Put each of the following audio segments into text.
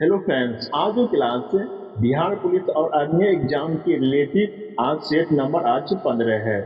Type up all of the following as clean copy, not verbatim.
Hello friends, आज जो class है बिहार पुलिस और अन्य एग्जाम के रिलेटिव आज सेट नंबर आज 15 है।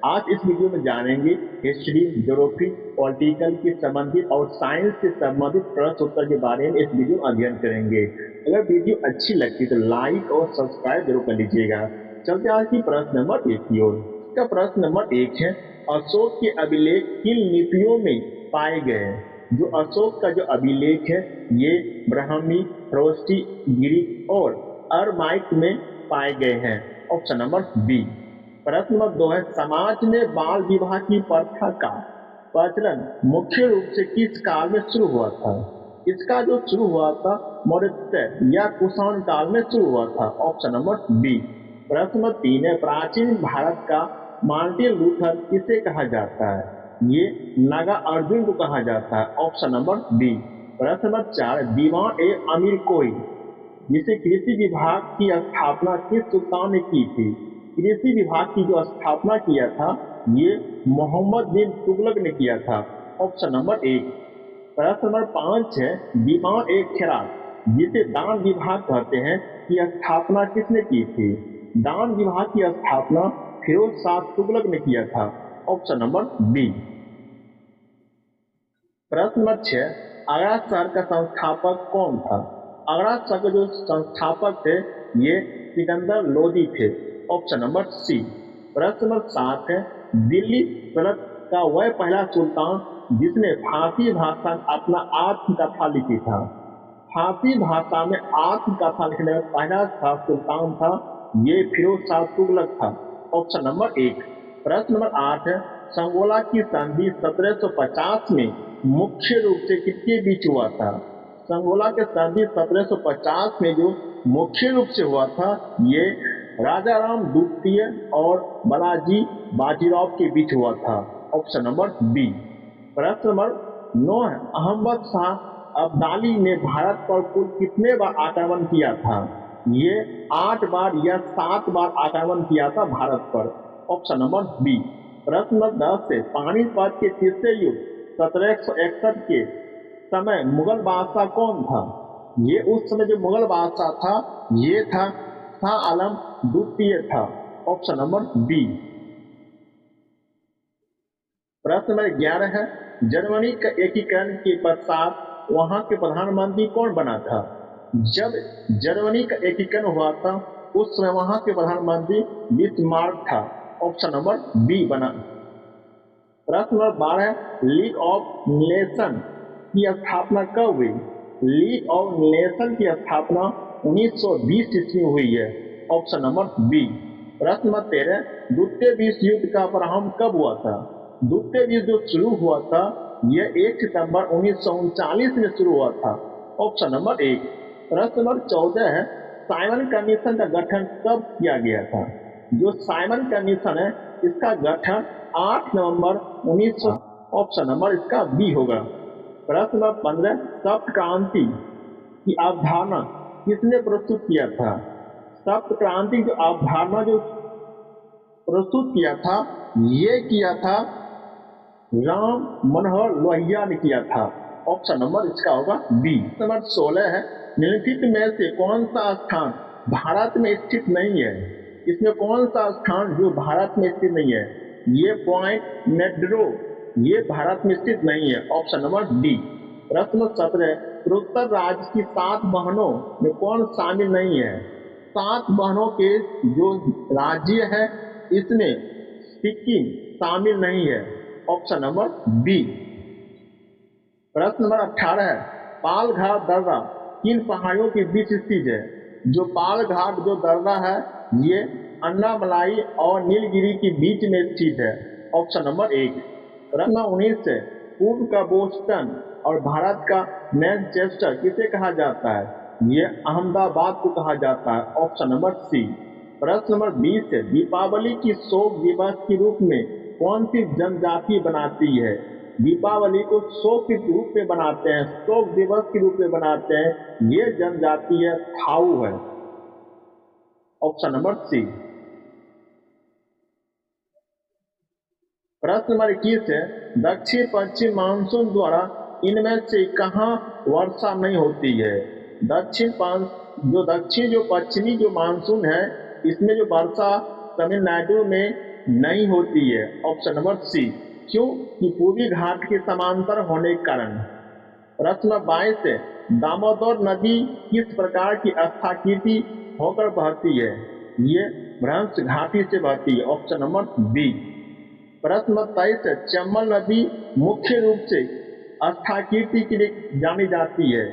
आज इस वीडियो में जानेंगे हिस्ट्री, ज्योग्राफी, पॉलिटिकल के संबंधित और साइंस से संबंधित प्रश्न उत्तर के बारे में इस वीडियो में अध्ययन करेंगे। अगर वीडियो अच्छी लगती तो लाइक और सब्सक्राइब जरूर कर लीजिएगा। चलते आज की प्रश्न नंबर 1 की ओर। इसका प्रश्न नंबर 1 है, अशोक के अभिलेख किन लिपियों में पाए गए हैं? जो अशोक का जो अभिलेख है ये ब्राह्मी, खरोष्टी, गिरिक और अरमाइक में पाए गए हैं। Option number B. प्रश्न नंबर 2 है, समाज में बाल विवाह की प्रथा का प्रचलन मुख्य रूप से किस काल में शुरू हुआ था? इसका जो शुरू हुआ था मौर्य या कुषाण काल में शुरू हुआ था। Option number B. प्रश्न नंबर 3 है, प्राचीन भारत का मार्टिन लूथर किसे कहा जाता है? ये नागा अर्जुन को कहा जाता है। Option number B. प्रश्न नंबर 4, दीवान ए अमीर कोई जिसे कृषि विभाग की स्थापना किस सुल्तान ने की थी? कृषि विभाग की जो स्थापना किया था ये मोहम्मद बिन तुगलक ने किया था। Option number 1। प्रश्न नंबर 5 है, दीवान ए खैरात जिसे दान विभाग कहते हैं की स्थापना किसने की थी? दान विभाग की स्थापना फिरोज शाह तुगलक ने किया था। Option number B. प्रश्न नंबर 6, आगरा शहर का संस्थापक कौन था? आगरा शहर के जो संस्थापक थे ये सिकंदर लोदी थे। Option number C. प्रश्न नंबर 7 है, दिल्ली सल्तनत का वह पहला सुल्तान जिसने फारसी भाषा में अपना आत्मकथा लिखी था? फारसी भाषा में आत्मकथा लिखने वाला पहला था सुल्तान था ये फिरोज शाह तुगलक था। Option number 1। प्रश्न नंबर 8 है, संगोला की संधि 1750 में मुख्य रूप से किसके बीच हुआ था? संगोला के संधि 1750 में जो मुख्य रूप से हुआ था ये राजा राम द्वितीय और बालाजी बाजीराव के बीच हुआ था। Option number B. प्रश्न नंबर 9 है, अहमद शाह अब्दाली ने भारत पर कुल कितने बार आक्रमण किया था? ये 8 बार या 7 बार आक्रमण किया था भारत पर। Option number B. प्रश्न नंबर 10 से पानीपत के तीसरे युद्ध 1761 के समय मुगल बादशाह कौन था? ये उस समय जो मुगल बादशाह था ये था शाह आलम द्वितीय था। Option number B. प्रश्न नंबर 11 है, जर्मनी का एकीकरण के पश्चात वहां के प्रधानमंत्री कौन बना था? जब जर्मनी का एकीकरण हुआ था उस समय वहां के प्रधानमंत्री बिस्मार्क था। ऑप्शन नंबर बी बना। प्रश्न नंबर 12, लीग ऑफ नेशन की स्थापना कब हुई? लीग ऑफ नेशन की स्थापना 1920 ईस्वी में हुई है। Option number B. प्रश्न नंबर 13, द्वितीय विश्व युद्ध का प्रारंभ कब हुआ था? द्वितीय विश्व युद्ध शुरू हुआ था यह 1 सितंबर 1939 में शुरू हुआ था। Option number 1। प्रश्न नंबर 14 है, साइमन कमीशन का गठन कब किया गया था? जो साइमन कमीशन है इसका गठन 8 नवंबर 1900। ऑप्शन नंबर इसका बी होगा। प्रश्न नंबर 15, सप्त क्रांति की अवधारणा किसने प्रस्तुत किया था? सप्त क्रांति की अवधारणा जो प्रस्तुत किया था ये किया था राम मनोहर लोहिया ने किया था। ऑप्शन नंबर इसका होगा बी। नंबर 16 है, निम्नलिखित में से कौन सा स्थान भारत में स्थित नहीं है? इसमें कौन सा स्थान जो भारत में स्थित नहीं है? ये पॉइंट नेड्रो ये भारत में स्थित नहीं है। Option number D. प्रश्न नंबर 17, पूर्वोत्तर राज्य की 7 बहनों में कौन शामिल नहीं है? 7 बहनों के जो राज्य है इसमें सिक्किम शामिल नहीं है। Option number B. प्रश्न नंबर 18 है, पालघाट दर्रा किन पहाड़ियों के बीच स्थित है? जो पालघाट जो दर्रा है ये अन्नामलाई और नीलगिरी के बीच में स्थित है। Option number 1। प्रश्न नंबर 19 है, पूर्व का बोस्टन और भारत का मैनचेस्टर किसे कहा जाता है? ये अहमदाबाद को कहा जाता है। Option number C. प्रश्न नंबर 20 है, दीपावली की शोक दिवस के रूप में कौन सी जनजाति बनाती है? दीपावली को शोक के रूप में बनाते हैं, शोक दिवस के रूप में बनाते हैं, ये जनजाति है थाऊ है। Option number C. प्रश्न नंबर 21 है, दक्षिण पश्चिम मानसून द्वारा इनमें से कहाँ वर्षा नहीं होती है? दक्षिण जो पश्चिमी जो मानसून है, इसमें जो वर्षा तमिलनाडु में नहीं होती है। Option number C. क्यों? कि पूर्वी घाट के समांतर होने के कारण। प्रश्न नंबर 22 है, दामोदर नदी किस प्रकार की स्थाकृति होकर बहती है? ये भ्रंश घाटी से बहती है। Option number B. प्रश्न नंबर 23 है, चंबल नदी मुख्य रूप से स्थाकृति के लिए जानी जाती है।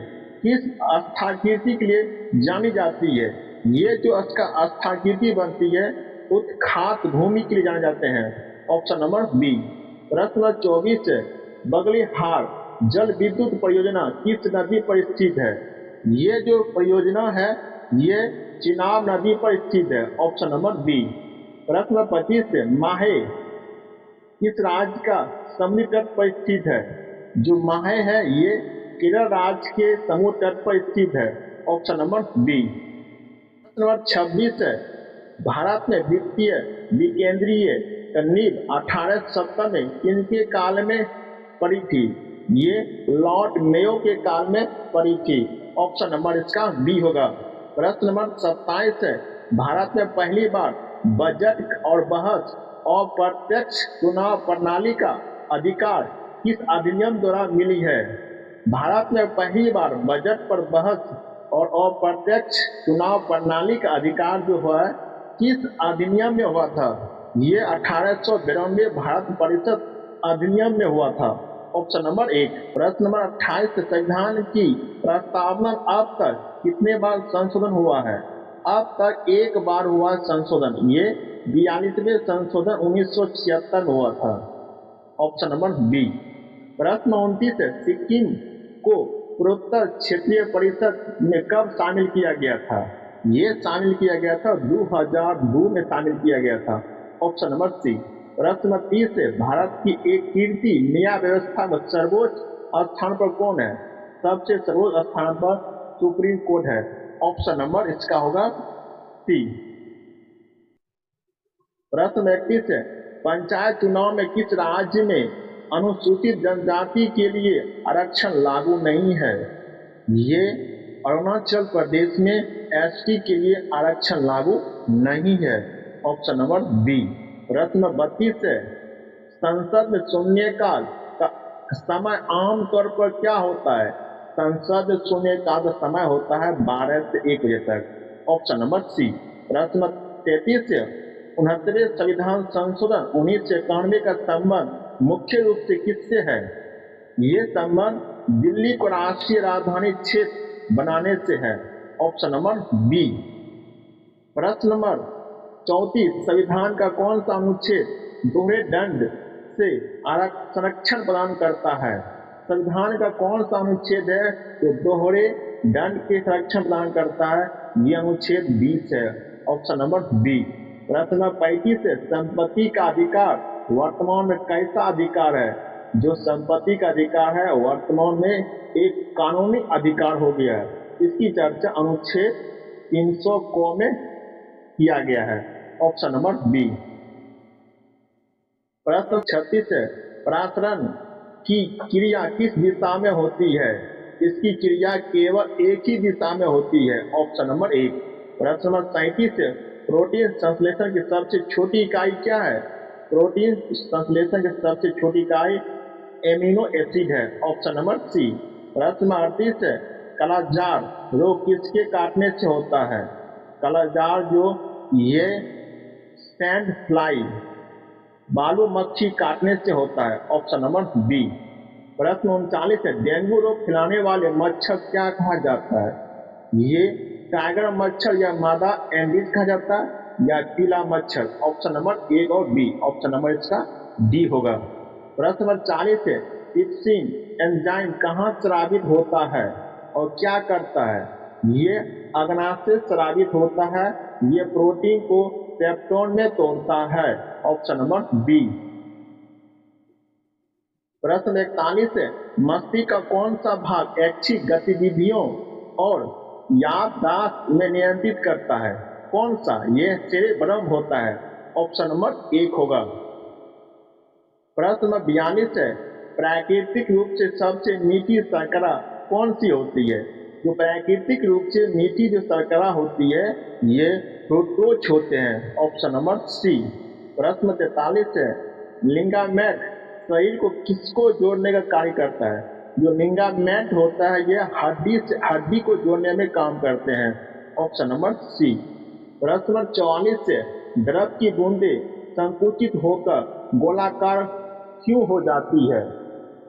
किस स्थाकृति के लिए जानी जाती है? ये जो इसका स्थाकृति बनती है उत्खात भूमि के लिए जाने जाते हैं। Option number B. प्रश्न नंबर 24 है, बगलीहार जल विद्युत परियोजना किस नदी पर स्थित है? ये जो परियोजना है ये चिनाब नदी पर स्थित है। Option number B. प्रश्न नंबर 25 है, माहे किस राज्य का समुद्री तट पर स्थित है? जो माहे है ये केरल राज्य के समुद्र तट पर स्थित है। Option number B. प्रश्न नंबर 26 है, भारत में वित्तीय विकेंद्रीय का नींव 1870 में किनके काल में पड़ी थी? ये लॉर्ड मेयो के काल में पड़ी थी। ऑप्शन नंबर इसका बी होगा। प्रश्न नंबर 27 है, भारत में पहली बार बजट और बहस और प्रत्यक्ष चुनाव प्रणाली का अधिकार किस अधिनियम द्वारा मिली है? भारत में पहली बार बजट पर बहस और अप्रत्यक्ष चुनाव प्रणाली का अधिकार जो है किस अधिनियम में हुआ था? ये 1892 भारत परिषद अधिनियम में हुआ था। Option number 1। प्रश्न नंबर 28, संविधान की प्रस्तावना अब तक कितने बार संशोधन हुआ है? अब तक एक बार हुआ संशोधन, ये 42वें संशोधन 1976 में हुआ था। Option number B. प्रश्न 29 है, सिक्किम को पूर्वोत्तर क्षेत्रीय परिषद में कब शामिल किया गया था? ये शामिल किया गया था 2002 में शामिल किया गया था। Option number C. प्रश्न नंबर 30 है, भारत की एक कीर्ति न्याय व्यवस्था में सर्वोच्च स्थान पर कौन है? सबसे सर्वोच्च स्थान पर सुप्रीम कोर्ट है। ऑप्शन नंबर इसका होगा सी। प्रश्न 31 है, पंचायत चुनाव में किस राज्य में अनुसूचित जनजाति के लिए आरक्षण लागू नहीं है? ये अरुणाचल प्रदेश में एसटी के लिए आरक्षण लागू नहीं है। Option number B. प्रश्न 32 है, संसद में शून्यकाल का समय आमतौर पर क्या होता है? संसद शून्यकाल का समय होता है 12 से 1 बजे तक। Option number C. प्रश्न 33 है, 69वें संविधान संशोधन 1991 का संबंध मुख्य रूप से किससे है? ये संबंध दिल्ली को राष्ट्रीय राजधानी क्षेत्र बनाने से है। Option number B. प्रश्न नंबर 34, संविधान का कौन सा अनुच्छेद दोहरे दंड से संरक्षण प्रदान करता है? संविधान का कौन सा अनुच्छेद है जो दोहरे दंड के संरक्षण प्रदान करता है? ये अनुच्छेद 20 है। Option number B. प्रश्न नंबर 35 है, संपत्ति का अधिकार वर्तमान में कैसा अधिकार है? जो संपत्ति का अधिकार है वर्तमान में एक कानूनी अधिकार हो गया है। इसकी चर्चा अनुच्छेद 300 को में किया गया है। Option number B. प्रश्न 36 है, प्रासरण की क्रिया किस दिशा में होती है? इसकी क्रिया केवल एक ही दिशा में होती है। Option number 1। प्रश्न नंबर 37 है, प्रोटीन संश्लेषण की सबसे छोटी इकाई क्या है? प्रोटीन संश्लेषण की सबसे छोटी इकाई एमिनो एसिड है। Option number C. प्रश्न नंबर 38 है, कालाजार रोग किसके काटने से होता है? कालाजार जो ये सैंड फ्लाई बालू मक्खी काटने से होता है। Option number B. प्रश्न 39 है, डेंगू रोग फैलाने वाले मच्छर क्या कहा जाता है? ये टाइगर मच्छर या मादा एंडीज कहा जाता है या पीला मच्छर? ऑप्शन नंबर ए और बी। ऑप्शन नंबर इसका डी होगा। प्रश्न नंबर 40 है, ट्रिप्सिन एंजाइम कहाँ स्रावित होता है और क्या करता है? ये अग्नाशय से स्रावित होता है। ये प्रोटीन को पेप्टोन में तोड़ता है। Option number B. प्रश्न 41 है, मस्तिष्क का कौन सा भाग ऐच्छिक गतिविधियों और याददाश्त में नियंत्रित करता है? कौन सा? ये सेरेब्रम होता है। ऑप्शन नंबर 1 होगा। प्रश्न नंबर 42 है, प्राकृतिक रूप से सबसे मीठी शर्करा कौन सी होती है? जो प्राकृतिक रूप से मीठी जो शर्करा होती है ये फ्रुक्टोज होते हैं। Option number C. प्रश्न 43 है, लिंगामेट शरीर को किसको जोड़ने का कार्य करता है? जो लिंगामेट होता है ये हड्डी से हड्डी को जोड़ने में काम करते हैं। Option number C. प्रश्न नंबर 44 है, द्रव की बूंदे संकुचित होकर गोलाकार क्यों हो जाती है?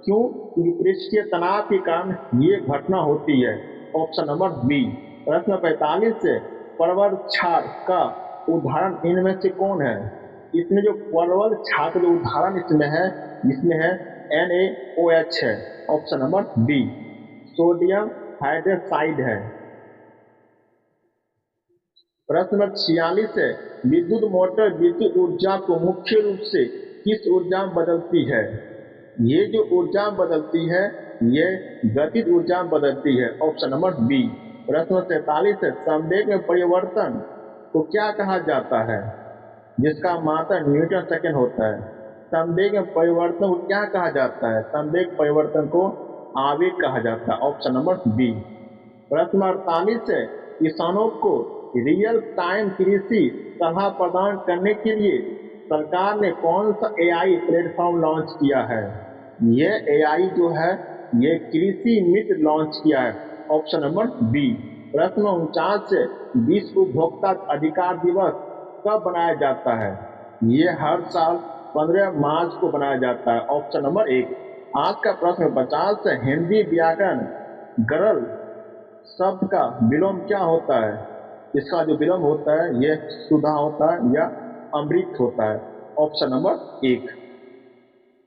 क्यों? क्योंकि पृष्ठीय तनाव के कारण ये घटना होती है। Option number B. प्रश्न 45 से परवल क्षार का उदाहरण इनमें से कौन है? इसमें जो परवल क्षार का जो उदाहरण इसमें है NaOH है। Option number B. Sodium hydroxide है। प्रश्न नंबर 46 है, विद्युत मोटर विद्युत ऊर्जा को मुख्य रूप से किस ऊर्जा में बदलती है? ये जो ऊर्जा बदलती है ये गतिज ऊर्जा बदलती है। Option number B. प्रश्न 43 है, संवेग में परिवर्तन को क्या कहा जाता है? जिसका मात्रा न्यूटन सेकेंड होता है। संवेग में परिवर्तन को क्या कहा जाता है? संवेग परिवर्तन को आवेग कहा जाता है। Option number B. प्रश्न 48 है, किसानों को रियल टाइम कृषि सलाह प्रदान करने के लिए सरकार ने कौन सा AI प्लेटफॉर्म लॉन्च किया है? ये AI जो है ये कृषि मित्र लॉन्च किया है। Option number B. प्रश्न 49 से विश्व उपभोक्ता अधिकार दिवस कब बनाया जाता है? ये हर साल 15 मार्च को बनाया जाता है। ऑप्शन नंबर एक। आज का प्रश्न 50 है, हिंदी व्याकरण गरल शब्द का विलोम क्या होता है? इसका जो विलोम होता है ये सुधा होता है या अमृत होता है। ऑप्शन नंबर एक।